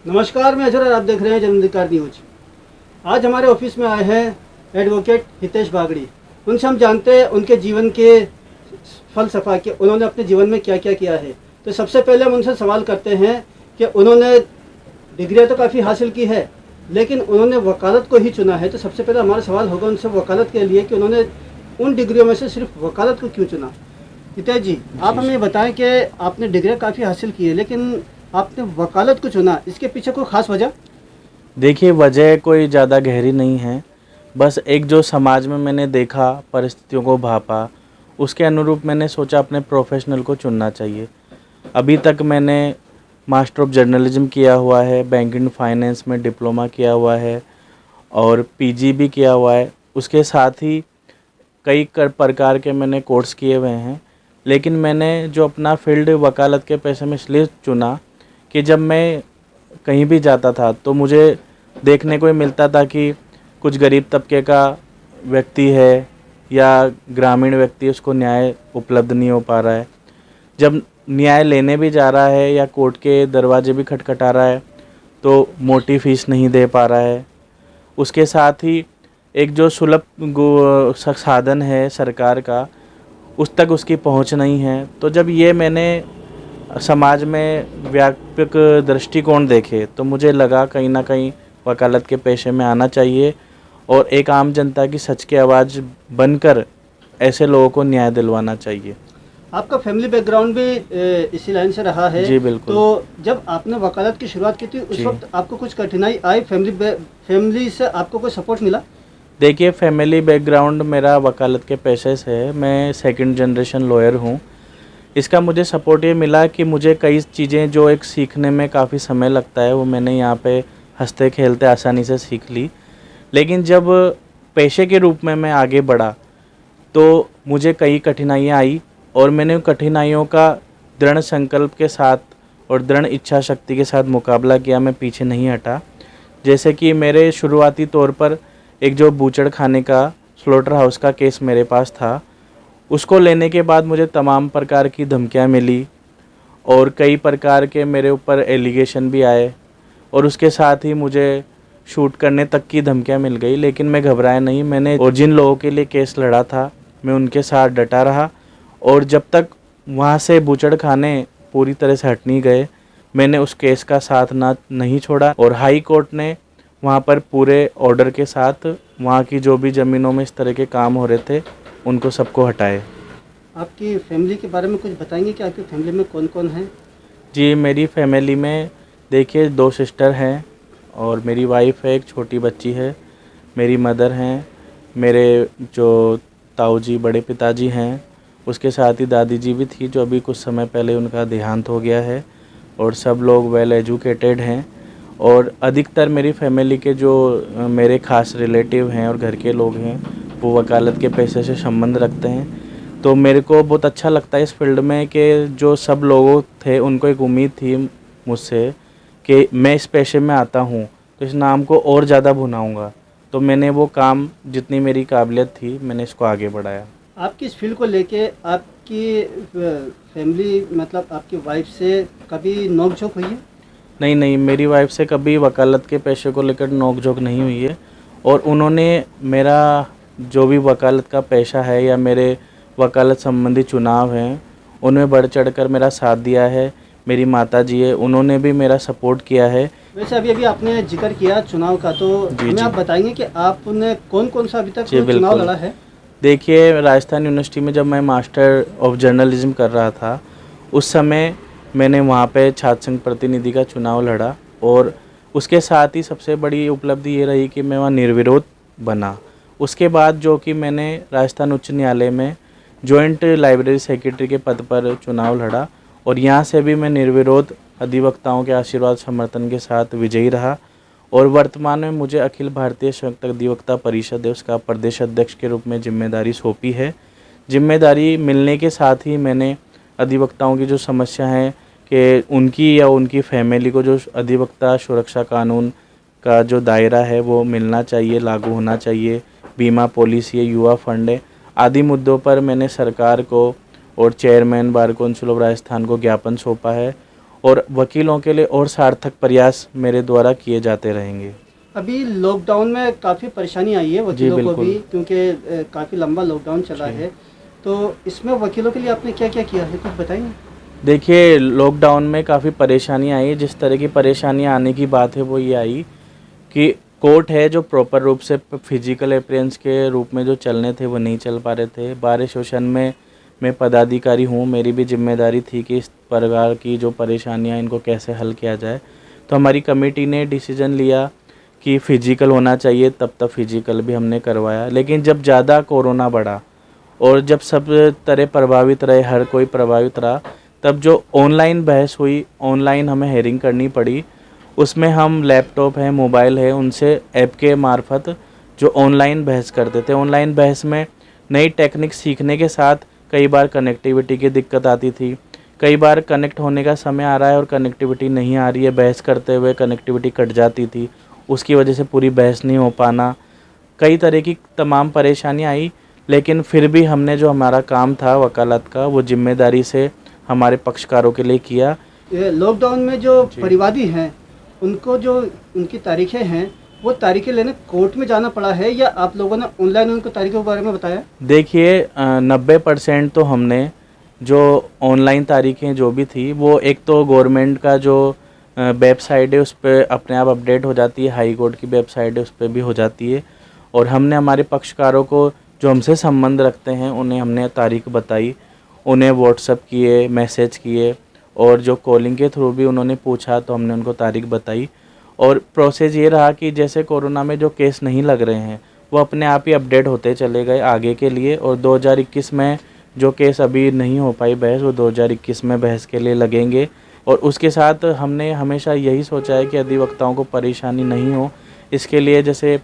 नमस्कार, मैं अजहर और आप देख रहे हैं जनअधिकार न्यूज। आज हमारे ऑफिस में आए हैं एडवोकेट हितेश बागड़ी। उनसे हम जानते हैं उनके जीवन के फलसफा कि उन्होंने अपने जीवन में क्या क्या किया है। तो सबसे पहले हम उनसे सवाल करते हैं कि उन्होंने डिग्रियाँ तो काफ़ी हासिल की है, लेकिन उन्होंने वकालत को ही चुना है। तो सबसे पहले हमारा सवाल होगा उनसे वकालत के लिए कि उन्होंने उन डिग्रियों में से सिर्फ वकालत को क्यों चुना। हितेश जी, आप हमें बताएं कि आपने डिग्रियाँ काफ़ी हासिल की है, लेकिन आपने वकालत को चुना, इसके पीछे कोई ख़ास वजह? देखिए, वजह कोई ज़्यादा गहरी नहीं है। बस एक जो समाज में मैंने देखा, परिस्थितियों को भापा, उसके अनुरूप मैंने सोचा अपने प्रोफेशनल को चुनना चाहिए। अभी तक मैंने मास्टर ऑफ जर्नलिज्म किया हुआ है, बैंकिंग फाइनेंस में डिप्लोमा किया हुआ है और पीजी भी किया हुआ है। उसके साथ ही कई प्रकार के मैंने कोर्स किए हुए हैं। लेकिन मैंने जो अपना फील्ड वकालत के पेशे में इसलिए चुना कि जब मैं कहीं भी जाता था तो मुझे देखने को ही मिलता था कि कुछ गरीब तबके का व्यक्ति है या ग्रामीण व्यक्ति, उसको न्याय उपलब्ध नहीं हो पा रहा है। जब न्याय लेने भी जा रहा है या कोर्ट के दरवाजे भी खटखटा रहा है तो मोटी फीस नहीं दे पा रहा है। उसके साथ ही एक जो सुलभ साधन है सरकार का, उस तक उसकी पहुंच नहीं है। तो जब ये मैंने समाज में व्यापक दृष्टिकोण देखे तो मुझे लगा कहीं ना कहीं वकालत के पेशे में आना चाहिए और एक आम जनता की सच की आवाज़ बनकर ऐसे लोगों को न्याय दिलवाना चाहिए। आपका फैमिली बैकग्राउंड भी इसी लाइन से रहा है। जी बिल्कुल। तो जब आपने वकालत की शुरुआत की थी उस जी। वक्त आपको कुछ कठिनाई आई? फैमिली से आपको कोई सपोर्ट मिला? देखिए, फैमिली बैकग्राउंड मेरा वकालत के पेशे से है। मैं सेकंड जनरेशन लॉयर हूँ। इसका मुझे सपोर्ट ये मिला कि मुझे कई चीज़ें जो एक सीखने में काफ़ी समय लगता है वो मैंने यहाँ पे हंसते खेलते आसानी से सीख ली। लेकिन जब पेशे के रूप में मैं आगे बढ़ा तो मुझे कई कठिनाइयाँ आई और मैंने उन कठिनाइयों का दृढ़ संकल्प के साथ और दृढ़ इच्छा शक्ति के साथ मुकाबला किया। मैं पीछे नहीं हटा। जैसे कि मेरे शुरुआती तौर पर एक जो बूचड़ खाने का, स्लॉटर हाउस का केस मेरे पास था, उसको लेने के बाद मुझे तमाम प्रकार की धमकियाँ मिली और कई प्रकार के मेरे ऊपर एलिगेशन भी आए और उसके साथ ही मुझे शूट करने तक की धमकियाँ मिल गई। लेकिन मैं घबराया नहीं। मैंने और जिन लोगों के लिए केस लड़ा था मैं उनके साथ डटा रहा और जब तक वहाँ से बूचड़ खाने पूरी तरह से हट नहीं गए मैंने उस केस का साथ नहीं छोड़ा और हाई कोर्ट ने वहाँ पर पूरे ऑर्डर के साथ वहाँ की जो भी ज़मीनों में इस तरह के काम हो रहे थे उनको सबको हटाए। आपकी फैमिली के बारे में कुछ बताएंगे कि आपकी फैमिली में कौन कौन है? जी, मेरी फैमिली में देखिए 2 सिस्टर हैं और मेरी वाइफ है, एक छोटी बच्ची है, मेरी मदर हैं, मेरे जो ताऊ जी बड़े पिताजी हैं, उसके साथ ही दादी जी भी थी जो अभी कुछ समय पहले उनका देहांत हो गया है और सब लोग वेल एजुकेटेड हैं। और अधिकतर मेरी फैमिली के जो मेरे ख़ास रिलेटिव हैं और घर के लोग हैं वो वकालत के पेशे से संबंध रखते हैं। तो मेरे को बहुत अच्छा लगता है इस फील्ड में कि जो सब लोग थे उनको एक उम्मीद थी मुझसे कि मैं इस पेशे में आता हूँ तो इस नाम को और ज़्यादा भुनाऊँगा। तो मैंने वो काम, जितनी मेरी काबिलियत थी, मैंने इसको आगे बढ़ाया। आपकी इस फील्ड को लेके आपकी फैमिली मतलब आपकी वाइफ से कभी नोकझोंक हुई है? नहीं, मेरी वाइफ से कभी वकालत के पेशे को लेकर नोक-झोंक नहीं हुई है और उन्होंने मेरा जो भी वकालत का पेशा है या मेरे वकालत संबंधी चुनाव हैं उनमें बढ़ चढ़कर मेरा साथ दिया है। मेरी माताजी है, उन्होंने भी मेरा सपोर्ट किया है। वैसे अभी आपने जिक्र किया चुनाव का, तो जी, हमें जी। आप बताएंगे कि आपने कौन कौन सा अभी तक जी, चुनाव बिल्कुल। लड़ा है? देखिए, राजस्थान यूनिवर्सिटी में जब मैं मास्टर ऑफ जर्नलिज्म कर रहा था उस समय मैंने वहाँ पे छात्र संघ प्रतिनिधि का चुनाव लड़ा और उसके साथ ही सबसे बड़ी उपलब्धि ये रही कि मैं वहाँ निर्विरोध बना। उसके बाद जो कि मैंने राजस्थान उच्च न्यायालय में जॉइंट लाइब्रेरी सेक्रेटरी के पद पर चुनाव लड़ा और यहाँ से भी मैं निर्विरोध अधिवक्ताओं के आशीर्वाद समर्थन के साथ विजयी रहा और वर्तमान में मुझे अखिल भारतीय संयुक्त अधिवक्ता परिषद है उसका प्रदेश अध्यक्ष के रूप में जिम्मेदारी सौंपी है। जिम्मेदारी मिलने के साथ ही मैंने अधिवक्ताओं की जो समस्या है कि उनकी या उनकी फैमिली को जो अधिवक्ता सुरक्षा कानून का जो दायरा है वो मिलना चाहिए, लागू होना चाहिए, बीमा पॉलिसी है, युवा फंड है, आदि मुद्दों पर मैंने सरकार को और chairman bar council of Rajasthan को ज्ञापन सौंपा है और वकीलों के लिए और सार्थक प्रयास मेरे द्वारा किए जाते रहेंगे। अभी लॉकडाउन में काफ़ी परेशानी आई है वकीलों को भी, क्योंकि काफ़ी लंबा लॉकडाउन चला है, तो इसमें वकीलों के लिए आपने क्या क्या किया है, कुछ बताएंगे? देखिए, लॉकडाउन में काफ़ी परेशानी आई। जिस तरह की परेशानी आने की बात है वो ये आई कि कोर्ट है जो प्रॉपर रूप से फिजिकल अपीयरेंस के रूप में जो चलने थे वो नहीं चल पा रहे थे। बार एसोसिएशन में मैं पदाधिकारी हूँ, मेरी भी जिम्मेदारी थी कि इस प्रकार की जो परेशानियाँ इनको कैसे हल किया जाए। तो हमारी कमेटी ने डिसीजन लिया कि फ़िज़िकल होना चाहिए, तब फ़िज़िकल भी हमने करवाया। लेकिन जब ज़्यादा कोरोना बढ़ा और जब सब तरह प्रभावित रहे, हर कोई प्रभावित रहा, तब जो ऑनलाइन बहस हुई, ऑनलाइन हमें हेयरिंग करनी पड़ी। उसमें हम लैपटॉप है, मोबाइल है, उनसे ऐप के मार्फत जो ऑनलाइन बहस करते थे। ऑनलाइन बहस में नई टेक्निक सीखने के साथ कई बार कनेक्टिविटी की दिक्कत आती थी। कई बार कनेक्ट होने का समय आ रहा है और कनेक्टिविटी नहीं आ रही है, बहस करते हुए कनेक्टिविटी कट जाती थी, उसकी वजह से पूरी बहस नहीं हो पाना, कई तरह की तमाम परेशानियाँ आई। लेकिन फिर भी हमने जो हमारा काम था वकालत का, वो जिम्मेदारी से हमारे पक्षकारों के लिए किया। ये लॉकडाउन में जो परिवादी हैं उनको जो उनकी तारीखें हैं वो तारीखें लेने कोर्ट में जाना पड़ा है, या आप लोगों ने ऑनलाइन उनको तारीखों के बारे में बताया? देखिए, 90% तो हमने जो ऑनलाइन तारीखें जो भी थी वो एक तो गवर्नमेंट का जो वेबसाइट है उस पर अपने आप अपडेट हो जाती है, हाई कोर्ट की वेबसाइट है उस पर भी हो जाती है। और हमने हमारे पक्षकारों को जो हमसे संबंध रखते हैं उन्हें हमने तारीख बताई, उन्हें व्हाट्सएप किए, मैसेज किए, और जो कॉलिंग के थ्रू भी उन्होंने पूछा तो हमने उनको तारीख बताई। और प्रोसेस ये रहा कि जैसे कोरोना में जो केस नहीं लग रहे हैं वो अपने आप ही अपडेट होते चले गए आगे के लिए, और 2021 में जो केस अभी नहीं हो पाई बहस, वो 2021 में बहस के लिए लगेंगे। और उसके साथ हमने हमेशा यही सोचा है कि अधिवक्ताओं को परेशानी नहीं हो, इसके लिए जैसे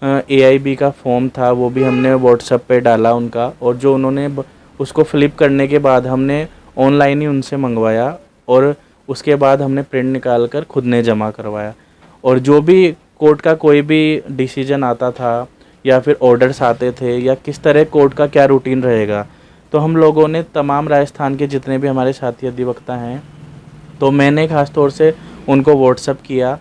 AIB का फॉर्म था वो भी हमने व्हाट्सएप पे डाला उनका, और जो उन्होंने उसको फ्लिप करने के बाद हमने ऑनलाइन ही उनसे मंगवाया, और उसके बाद हमने प्रिंट निकाल कर खुद ने जमा करवाया। और जो भी कोर्ट का कोई भी डिसीजन आता था या फिर ऑर्डर्स आते थे या किस तरह कोर्ट का क्या रूटीन रहेगा, तो हम लोगों ने तमाम राजस्थान के जितने भी हमारे साथी अधिवक्ता हैं, तो मैंने ख़ास तौर से उनको व्हाट्सएप किया,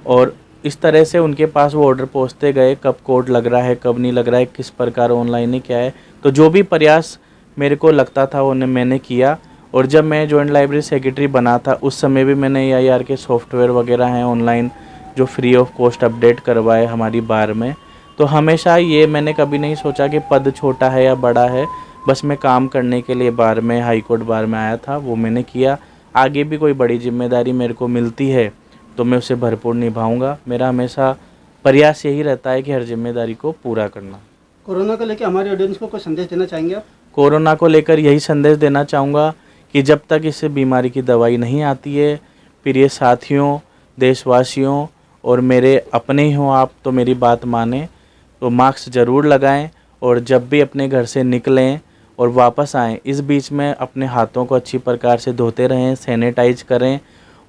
और इस तरह से उनके पास वो ऑर्डर पहुंचते गए, कब कोर्ट लग रहा है, कब नहीं लग रहा है, किस प्रकार ऑनलाइन है, क्या है। तो जो भी प्रयास मेरे को लगता था वो मैंने किया। और जब मैं जॉइंट लाइब्रेरी सेक्रेटरी बना था उस समय भी मैंने AIR के सॉफ्टवेयर वगैरह हैं ऑनलाइन जो फ्री ऑफ कॉस्ट अपडेट करवाए हमारी बार में। तो हमेशा ये मैंने कभी नहीं सोचा कि पद छोटा है या बड़ा है, बस मैं काम करने के लिए बार में, हाई कोर्ट बार में आया था, वो मैंने किया। आगे भी कोई बड़ी जिम्मेदारी मेरे को मिलती है तो मैं उसे भरपूर निभाऊंगा। मेरा हमेशा प्रयास यही रहता है कि हर जिम्मेदारी को पूरा करना। कोरोना को लेकर हमारे ऑडियंस को कोई संदेश देना चाहेंगे आप? कोरोना को लेकर यही संदेश देना चाहूँगा कि जब तक इस बीमारी की दवाई नहीं आती है, प्रिय साथियों, देशवासियों और मेरे अपने ही हों आप, तो मेरी बात मानें, तो मास्क ज़रूर लगाएं, और जब भी अपने घर से निकलें और वापस आएं, इस बीच में अपने हाथों को अच्छी प्रकार से धोते रहें, सैनिटाइज करें,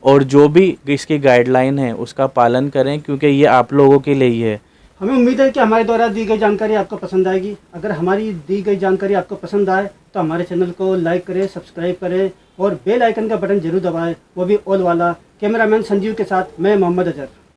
और जो भी इसकी गाइडलाइन है उसका पालन करें, क्योंकि ये आप लोगों के लिए ही है। हमें उम्मीद है कि हमारे द्वारा दी गई जानकारी आपको पसंद आएगी। अगर हमारी दी गई जानकारी आपको पसंद आए तो हमारे चैनल को लाइक करें, सब्सक्राइब करें और बेल आइकन का बटन जरूर दबाएं, वो भी ऑल वाला। कैमरामैन संजीव के साथ मैं मोहम्मद अजहर।